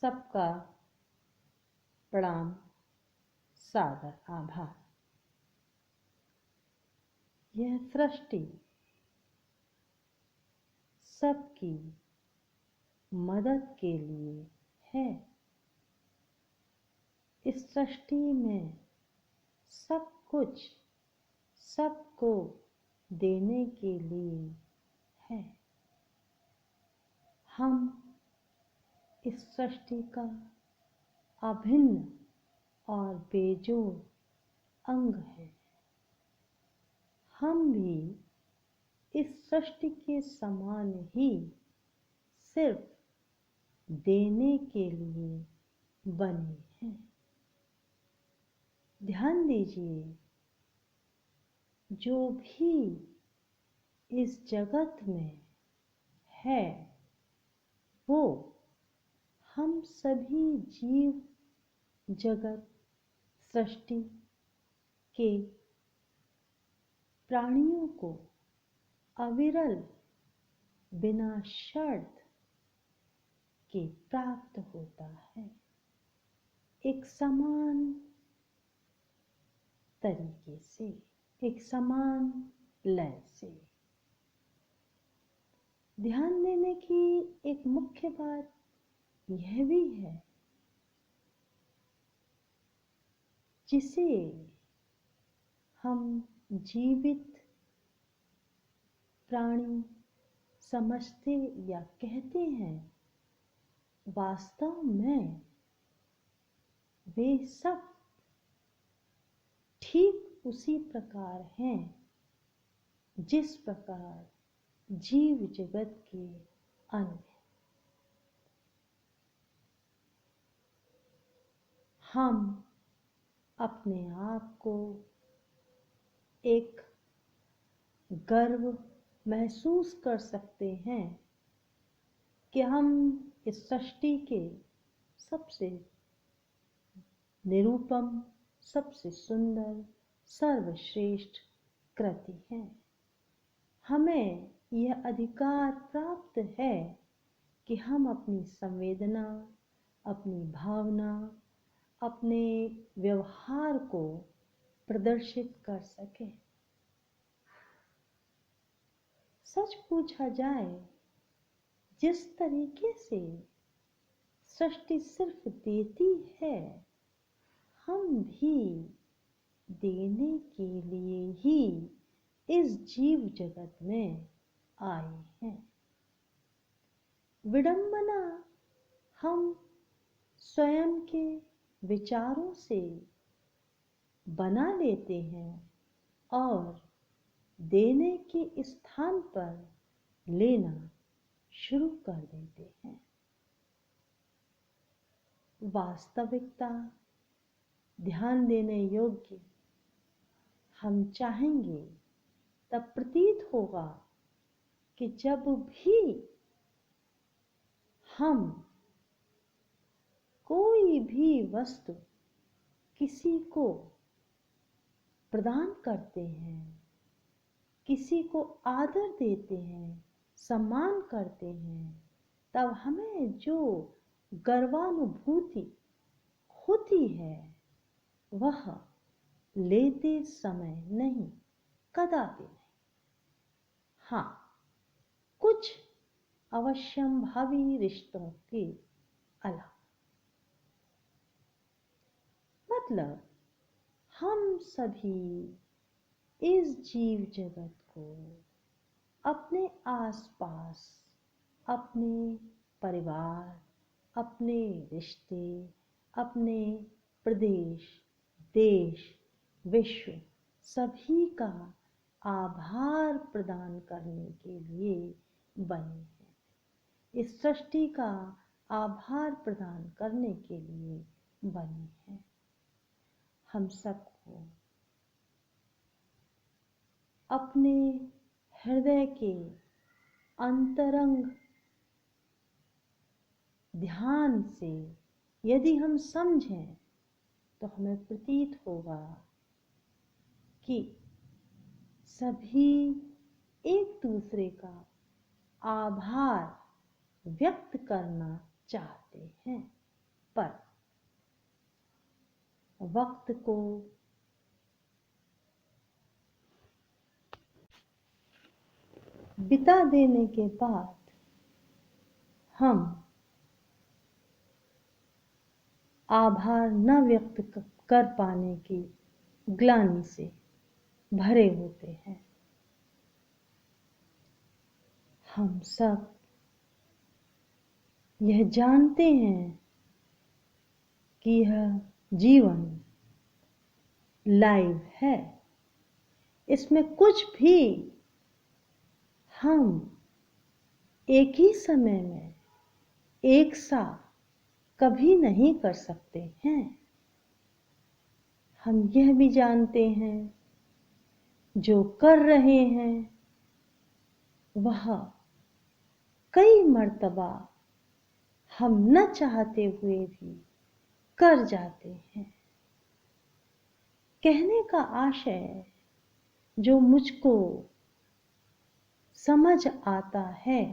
सबका प्रणाम, सादर आभार। यह सृष्टि सबकी मदद के लिए है। इस सृष्टि में सब कुछ सबको देने के लिए है। हम इस सृष्टि का अभिन्न और बेजोड़ अंग है। हम भी इस सृष्टि के समान ही सिर्फ देने के लिए बने हैं। ध्यान दीजिए, जो भी इस जगत में है वो हम सभी जीव जगत सृष्टि के प्राणियों को अविरल बिना शर्त के प्राप्त होता है, एक समान तरीके से, एक समान लय से। ध्यान देने की एक मुख्य बात यह भी है, जिसे हम जीवित प्राणी समझते या कहते हैं, वास्तव में वे सब ठीक उसी प्रकार हैं जिस प्रकार जीव जगत के अंग। हम अपने आप को एक गर्व महसूस कर सकते हैं कि हम इस सृष्टि के सबसे निरूपम, सबसे सुंदर, सर्वश्रेष्ठ कृति हैं। हमें यह अधिकार प्राप्त है कि हम अपनी संवेदना, अपनी भावना, अपने व्यवहार को प्रदर्शित कर सकें। सच पूछा जाए, जिस तरीके से सृष्टि सिर्फ देती है, हम भी देने के लिए ही इस जीव जगत में आए हैं। विडंबना हम स्वयं के विचारों से बना लेते हैं और देने के स्थान पर लेना शुरू कर देते हैं। वास्तविकता ध्यान देने योग्य हम चाहेंगे तब प्रतीत होगा कि जब भी हम कोई भी वस्तु किसी को प्रदान करते हैं, किसी को आदर देते हैं, सम्मान करते हैं, तब हमें जो गर्वानुभूति होती है वह लेते समय नहीं, कदापि नहीं। हाँ, कुछ अवश्यंभावी रिश्तों के अलावा। मतलब हम सभी इस जीव जगत को अपने आसपास, अपने परिवार, अपने रिश्ते, अपने प्रदेश, देश, विश्व, सभी का आभार प्रदान करने के लिए बने हैं। इस सृष्टि का आभार प्रदान करने के लिए बने हैं। हम सबको अपने हृदय के अंतरंग ध्यान से यदि हम समझें तो हमें प्रतीत होगा कि सभी एक दूसरे का आभार व्यक्त करना चाहते हैं। पर वक्त को बिता देने के बाद हम आभार न व्यक्त कर पाने की ग्लानि से भरे होते हैं। हम सब यह जानते हैं कि यह जीवन लाइव है, इसमें कुछ भी हम एक ही समय में एक साथ कभी नहीं कर सकते हैं। हम यह भी जानते हैं जो कर रहे हैं वह कई मर्तबा हम न चाहते हुए भी कर जाते हैं। कहने का आशय जो मुझको समझ आता है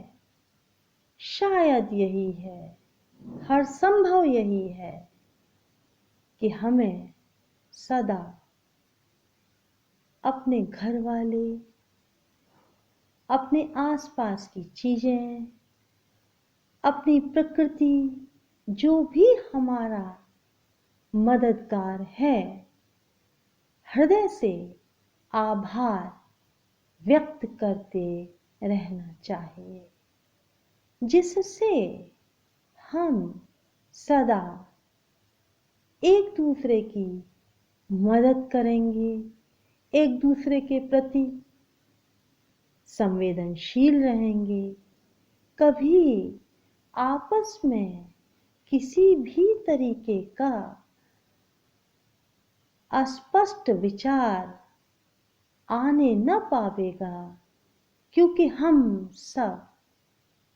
शायद यही है, हर संभव यही है कि हमें सदा अपने घर वाले, अपने आसपास की चीजें, अपनी प्रकृति, जो भी हमारा मददगार है, हृदय से आभार व्यक्त करते रहना चाहिए, जिससे हम सदा एक दूसरे की मदद करेंगे, एक दूसरे के प्रति संवेदनशील रहेंगे, कभी आपस में किसी भी तरीके का अस्पष्ट विचार आने न पावेगा, क्योंकि हम सब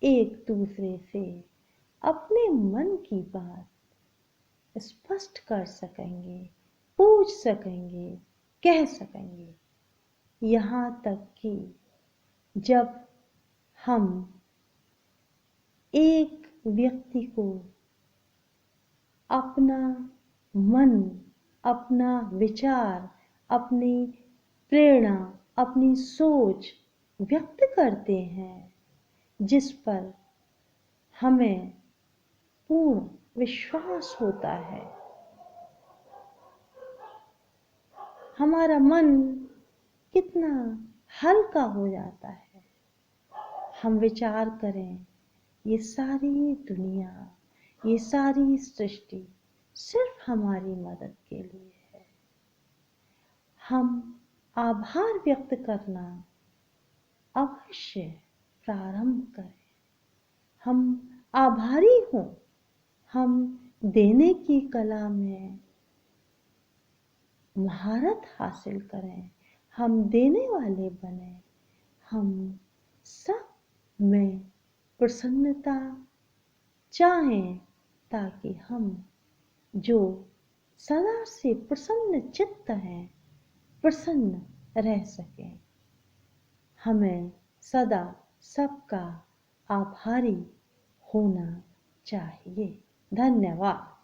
एक दूसरे से अपने मन की बात स्पष्ट कर सकेंगे, पूछ सकेंगे, कह सकेंगे। यहाँ तक कि जब हम एक व्यक्ति को अपना मन, अपना विचार, अपनी प्रेरणा, अपनी सोच व्यक्त करते हैं, जिस पर हमें पूर्ण विश्वास होता है, हमारा मन कितना हल्का हो जाता है। हम विचार करें, ये सारी दुनिया, ये सारी सृष्टि सिर्फ हमारी मदद के लिए है। हम आभार व्यक्त करना अवश्य प्रारंभ करें। हम आभारी हों, हम देने की कला में महारत हासिल करें, हम देने वाले बने, हम सब में प्रसन्नता चाहें, ताकि हम जो सदा से प्रसन्न चित्त हैं, प्रसन्न रह सकें। हमें सदा सबका आभारी होना चाहिए। धन्यवाद।